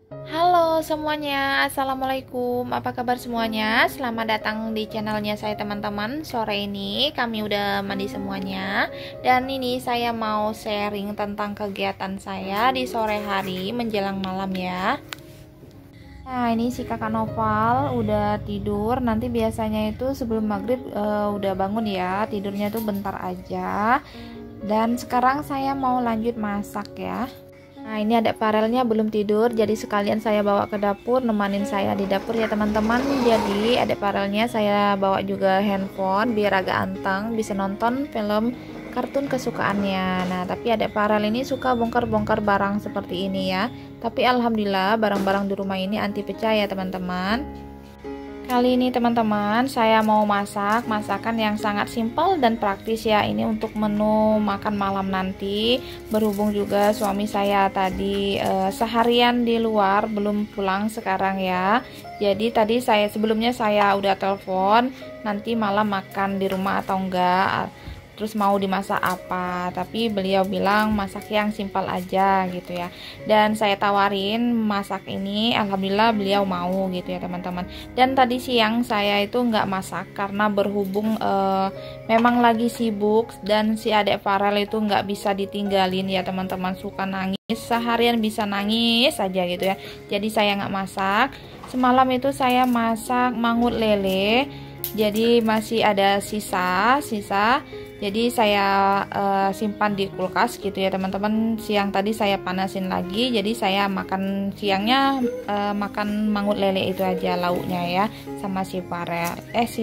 Halo semuanya, Assalamualaikum. Apa kabar semuanya? Selamat datang di channelnya saya teman-teman. Sore ini kami udah mandi semuanya. Dan ini saya mau sharing tentang kegiatan saya di sore hari menjelang malam ya. Nah ini si kakak Noval udah tidur. Nanti biasanya itu sebelum maghrib udah bangun ya. Tidurnya tuh bentar aja. Dan sekarang saya mau lanjut masak ya. Nah ini ada Farelnya belum tidur, jadi sekalian saya bawa ke dapur, nemanin saya di dapur ya teman-teman. Jadi ada Farelnya saya bawa juga handphone biar agak anteng, bisa nonton film kartun kesukaannya. Nah tapi ada Farel ini suka bongkar-bongkar barang seperti ini ya. Tapi alhamdulillah barang-barang di rumah ini anti pecah ya teman-teman. Kali ini teman-teman saya mau masak masakan yang sangat simpel dan praktis ya. Ini untuk menu makan malam nanti. Berhubung juga suami saya tadi seharian di luar belum pulang sekarang ya. Jadi tadi sebelumnya saya udah telepon nanti malam makan di rumah atau enggak. Terus mau dimasak apa, tapi beliau bilang masak yang simpel aja gitu ya. Dan saya tawarin masak ini, alhamdulillah beliau mau gitu ya teman-teman. Dan tadi siang saya itu nggak masak karena berhubung memang lagi sibuk dan si adek Farel itu nggak bisa ditinggalin ya teman-teman, suka nangis, seharian bisa nangis saja gitu ya. Jadi saya nggak masak. Semalam itu saya masak mangut lele, jadi masih ada sisa. Jadi saya simpan di kulkas gitu ya teman-teman. Siang tadi saya panasin lagi. Jadi saya makan siangnya makan mangut lele itu aja lauknya ya, sama si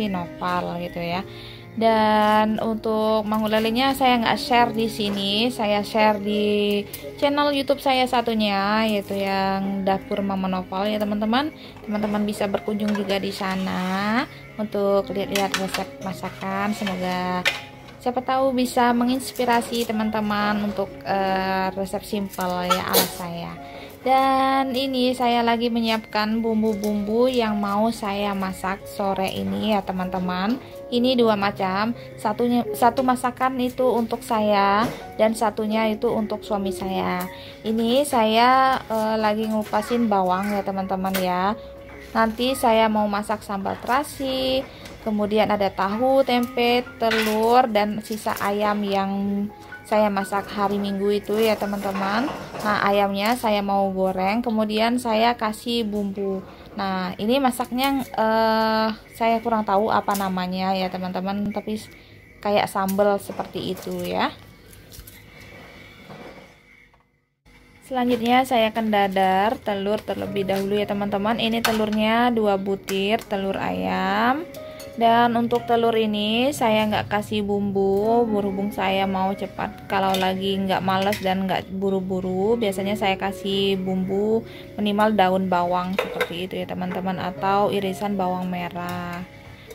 Noval gitu ya. Dan untuk mangut lelenya saya nggak share di sini, saya share di channel YouTube saya satunya, yaitu yang Dapur Mama Noval ya teman-teman. Teman-teman bisa berkunjung juga di sana untuk lihat-lihat resep masakan. Semoga siapa tahu bisa menginspirasi teman-teman untuk resep simple ya ala saya. Dan ini saya lagi menyiapkan bumbu-bumbu yang mau saya masak sore ini ya teman-teman. Ini dua macam, satu masakan itu untuk saya dan satunya itu untuk suami saya. Ini saya lagi ngupasin bawang ya teman-teman ya. Nanti saya mau masak sambal terasi, kemudian ada tahu, tempe, telur, dan sisa ayam yang saya masak hari Minggu itu ya teman-teman. Nah ayamnya saya mau goreng, kemudian saya kasih bumbu. Nah ini masaknya saya kurang tahu apa namanya ya teman-teman, tapi kayak sambal seperti itu ya. Selanjutnya saya akan dadar telur terlebih dahulu ya teman-teman. Ini telurnya 2 butir telur ayam. Dan untuk telur ini saya nggak kasih bumbu, berhubung saya mau cepat. Kalau lagi nggak males dan nggak buru-buru, biasanya saya kasih bumbu minimal daun bawang seperti itu ya teman-teman, atau irisan bawang merah.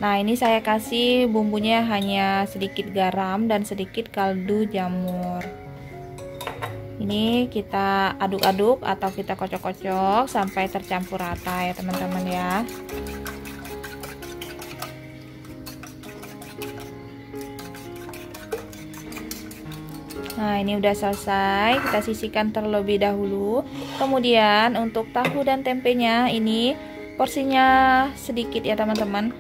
Nah ini saya kasih bumbunya hanya sedikit garam dan sedikit kaldu jamur. Ini kita aduk-aduk atau kita kocok-kocok sampai tercampur rata ya teman-teman ya. Nah ini udah selesai, kita sisihkan terlebih dahulu. Kemudian untuk tahu dan tempenya ini porsinya sedikit ya teman-teman.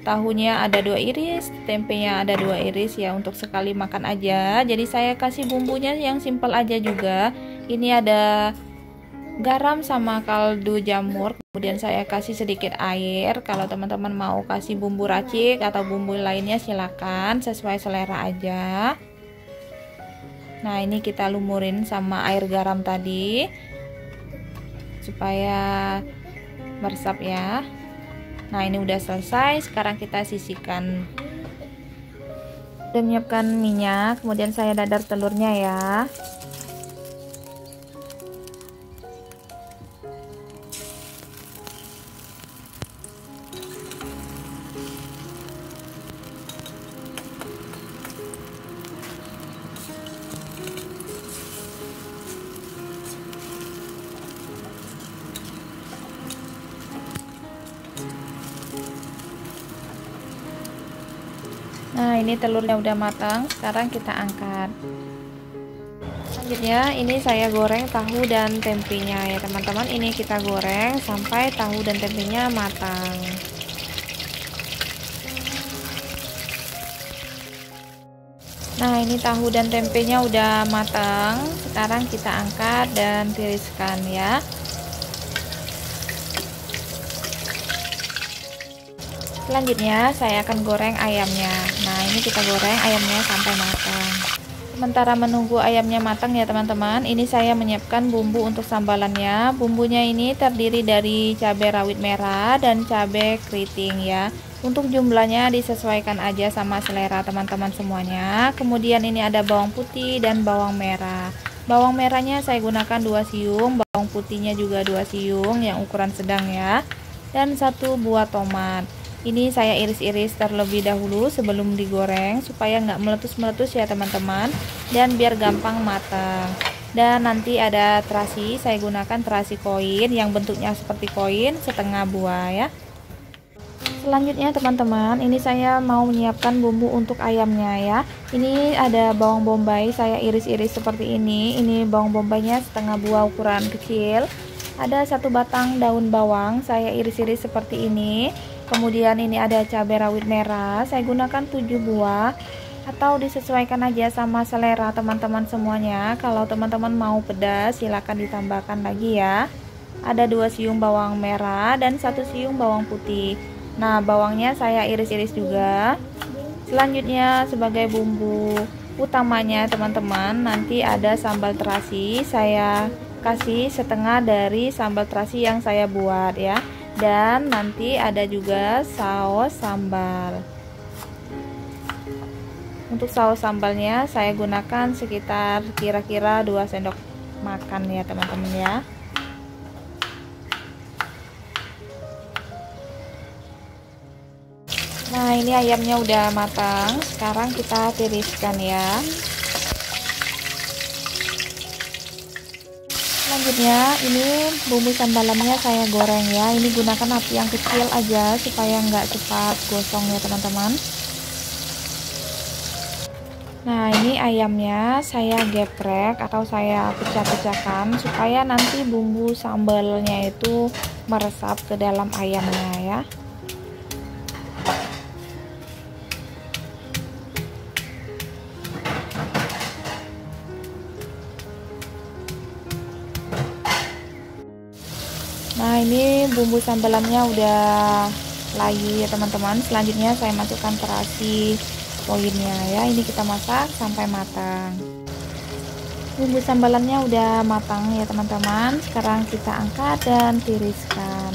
Tahunya ada 2 iris, tempenya ada 2 iris ya, untuk sekali makan aja. Jadi saya kasih bumbunya yang simpel aja juga. Ini ada garam sama kaldu jamur. Kemudian saya kasih sedikit air. Kalau teman-teman mau kasih bumbu racik atau bumbu lainnya silakan, sesuai selera aja. Nah ini kita lumurin sama air garam tadi supaya meresap ya. Nah ini udah selesai, sekarang kita sisihkan. Udah menyiapkan minyak, kemudian saya dadar telurnya ya. Nah ini telurnya udah matang, sekarang kita angkat. Selanjutnya ini saya goreng tahu dan tempenya ya teman-teman. Ini kita goreng sampai tahu dan tempenya matang. Nah, ini tahu dan tempenya udah matang. Sekarang kita angkat dan tiriskan ya. Selanjutnya saya akan goreng ayamnya. Nah, ini kita goreng ayamnya sampai matang. Sementara menunggu ayamnya matang ya teman-teman, ini saya menyiapkan bumbu untuk sambalannya. Bumbunya ini terdiri dari cabai rawit merah dan cabai keriting ya. Untuk jumlahnya disesuaikan aja sama selera teman-teman semuanya. Kemudian ini ada bawang putih dan bawang merah. Bawang merahnya saya gunakan 2 siung, bawang putihnya juga 2 siung yang ukuran sedang ya. Dan 1 buah tomat. Ini saya iris-iris terlebih dahulu sebelum digoreng supaya nggak meletus-meletus ya teman-teman, dan biar gampang matang. Dan nanti ada terasi, saya gunakan terasi koin yang bentuknya seperti koin, setengah buah ya. Selanjutnya teman-teman, ini saya mau menyiapkan bumbu untuk ayamnya ya. Ini ada bawang bombay, saya iris-iris seperti ini. Ini bawang bombaynya setengah buah ukuran kecil. Ada 1 batang daun bawang, saya iris-iris seperti ini. Kemudian ini ada cabai rawit merah, saya gunakan 7 buah. Atau disesuaikan aja sama selera teman-teman semuanya. Kalau teman-teman mau pedas silahkan ditambahkan lagi ya. Ada 2 siung bawang merah dan 1 siung bawang putih. Nah, bawangnya saya iris-iris juga. Selanjutnya sebagai bumbu utamanya teman-teman, nanti ada sambal terasi. Saya kasih setengah dari sambal terasi yang saya buat ya. Dan nanti ada juga saus sambal. Untuk saus sambalnya saya gunakan sekitar kira-kira 2 sendok makan ya teman-teman ya. Nah, ini ayamnya udah matang. Sekarang kita tiriskan ya. Selanjutnya ini bumbu sambalannya saya goreng ya. Ini gunakan api yang kecil aja supaya nggak cepat gosong ya teman-teman. Nah, ini ayamnya saya geprek atau saya pecah-pecahkan supaya nanti bumbu sambalnya itu meresap ke dalam ayamnya ya. Nah, ini bumbu sambalannya udah layu ya teman-teman. Selanjutnya saya masukkan terasi koinnya ya. Ini kita masak sampai matang. Bumbu sambalannya udah matang ya teman-teman. Sekarang kita angkat dan tiriskan.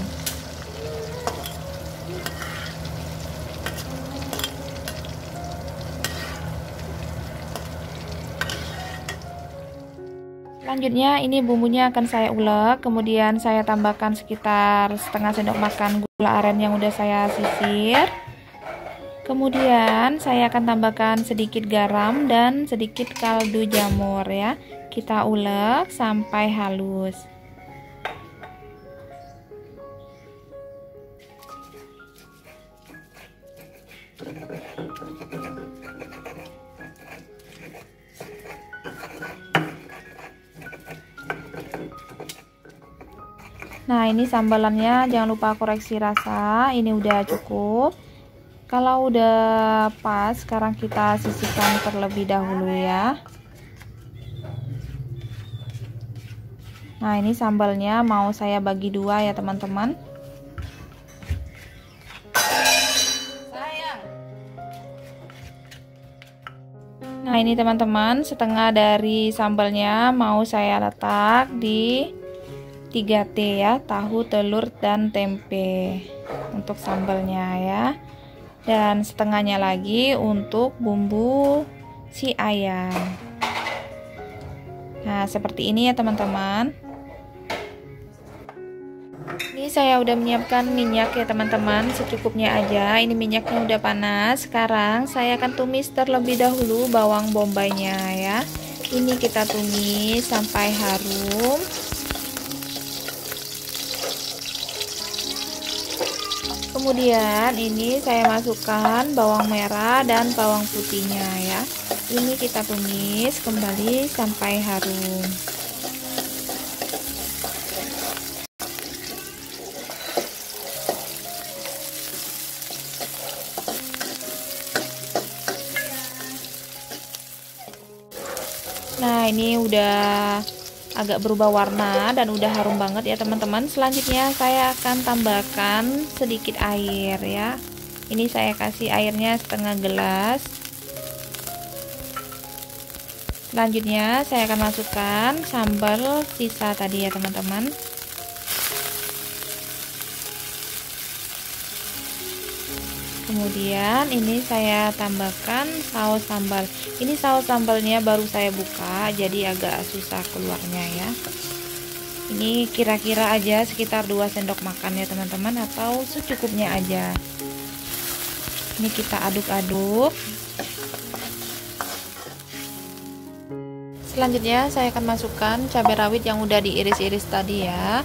Selanjutnya ini bumbunya akan saya ulek, kemudian saya tambahkan sekitar setengah sendok makan gula aren yang udah saya sisir. Kemudian saya akan tambahkan sedikit garam dan sedikit kaldu jamur ya. Kita ulek sampai halus. Nah, ini sambalannya jangan lupa koreksi rasa. Ini udah cukup. Kalau udah pas, sekarang kita sisihkan terlebih dahulu ya. Nah, ini sambalnya mau saya bagi 2 ya teman-teman. Nah, ini teman-teman, setengah dari sambalnya mau saya letak di 3T ya, tahu, telur, dan tempe untuk sambalnya ya. Dan setengahnya lagi untuk bumbu si ayam. Nah, seperti ini ya teman-teman. Ini saya udah menyiapkan minyak ya teman-teman, secukupnya aja. Ini minyaknya udah panas. Sekarang saya akan tumis terlebih dahulu bawang bombaynya ya. Ini kita tumis sampai harum. Kemudian ini saya masukkan bawang merah dan bawang putihnya ya. Ini kita tumis kembali sampai harum. Nah, ini udah agak berubah warna dan udah harum banget ya teman-teman. Selanjutnya saya akan tambahkan sedikit air ya. Ini saya kasih airnya setengah gelas. Selanjutnya saya akan masukkan sambal sisa tadi ya teman-teman. Kemudian ini saya tambahkan saus sambal. Ini saus sambalnya baru saya buka, jadi agak susah keluarnya ya. Ini kira-kira aja sekitar 2 sendok makan ya teman-teman, atau secukupnya aja. Ini kita aduk-aduk. Selanjutnya saya akan masukkan cabai rawit yang udah diiris-iris tadi ya.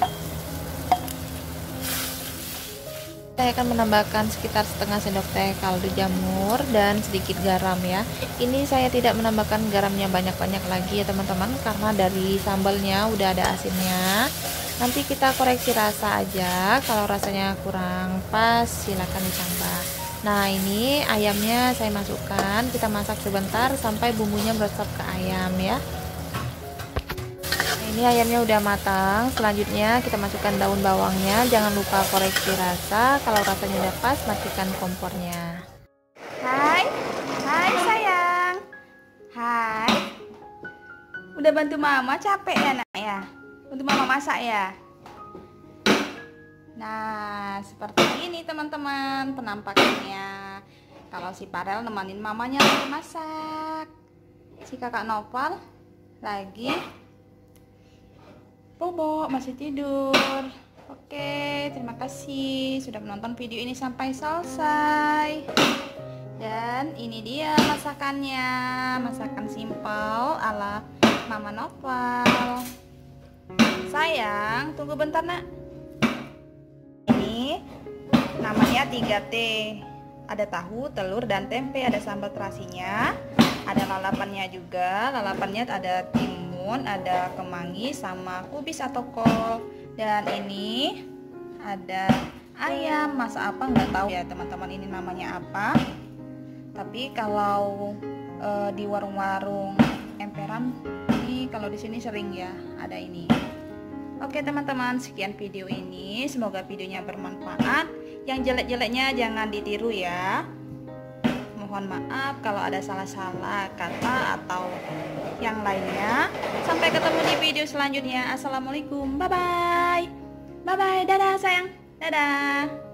Saya akan menambahkan sekitar setengah sendok teh kaldu jamur dan sedikit garam ya. Ini saya tidak menambahkan garamnya banyak-banyak lagi ya teman-teman, karena dari sambalnya udah ada asinnya. Nanti kita koreksi rasa aja, kalau rasanya kurang pas silahkan ditambah. Nah, ini ayamnya saya masukkan, kita masak sebentar sampai bumbunya meresap ke ayam ya. Ini ayamnya udah matang. Selanjutnya kita masukkan daun bawangnya. Jangan lupa koreksi rasa. Kalau rasanya udah pas, matikan kompornya. Hai sayang. Hai. Udah bantu mama capek ya nak ya? Bantu mama masak ya? Nah, seperti ini teman-teman penampakannya. Kalau si Farel nemenin mamanya lagi masak. Si kakak Noval lagi bobo, masih tidur. Oke, terima kasih sudah menonton video ini sampai selesai. Dan ini dia masakannya, masakan simpel ala Mama Noval. Sayang, tunggu bentar nak. Ini namanya 3T. Ada tahu, telur, dan tempe. Ada sambal terasinya. Ada lalapannya juga. Lalapannya ada timun, ada kemangi, sama kubis atau kol. Dan ini ada ayam. Masak apa nggak tahu ya teman-teman, ini namanya apa. Tapi kalau di warung-warung emperan, ini kalau di sini sering ya ada ini. Oke teman-teman, sekian video ini. Semoga videonya bermanfaat. Yang jelek-jeleknya jangan ditiru ya. Mohon maaf kalau ada salah-salah kata atau yang lainnya. Sampai ketemu di video selanjutnya. Assalamualaikum. Bye-bye. Bye-bye. Dadah sayang. Dadah.